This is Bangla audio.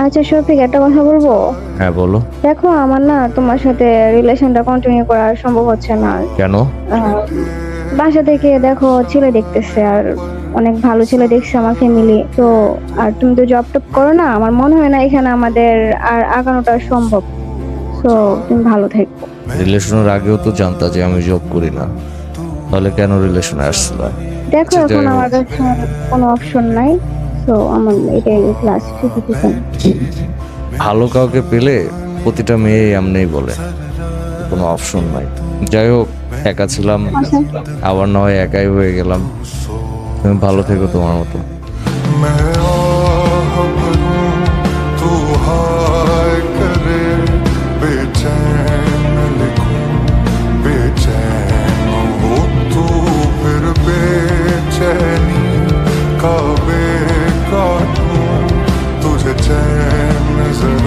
আচ্ছা শফিক, একটা কথা বলবো? হ্যাঁ বলো। দেখো, আমার না তোমার সাথে রিলেশনটা কন্টিনিউ করা সম্ভব হচ্ছে না। কেন? আহ, বাসা থেকে দেখো ছেলে দেখতেছে, আর অনেক ভালো ছেলে দেখছে আমার ফ্যামিলি তো। আর তুমি তো জব টপ করো না, আমার মনে হয় না এখানে আমাদের আর আগানোটা সম্ভব। তো তুমি ভালো থেকো। রিলেশনের আগেও তো জানতা যে আমি জব করি না, তাহলে কেন রিলেশনে আসছিলা? দেখো, আচ্ছা, এখন যাই হোক। আমার কাছে আর কোনো অপশন নাই। তো আমার এটাই লাস্ট ডিসিশন। ভালো কাউকে পেলে প্রতিটা মেয়ে এমনিই বলে কোনো অপশন নাই। যাই হোক, একা ছিলাম, আচ্ছা, আবার না হয় একাই হয়ে গেলাম। তুমি ভালো থেকো তোমার মতো। मैं आह भरूं, तू हाय करे, बेचैन लिखूं, बेचैन हो तू, फिर बेचैनी का काटूं, तुझे चैन जरा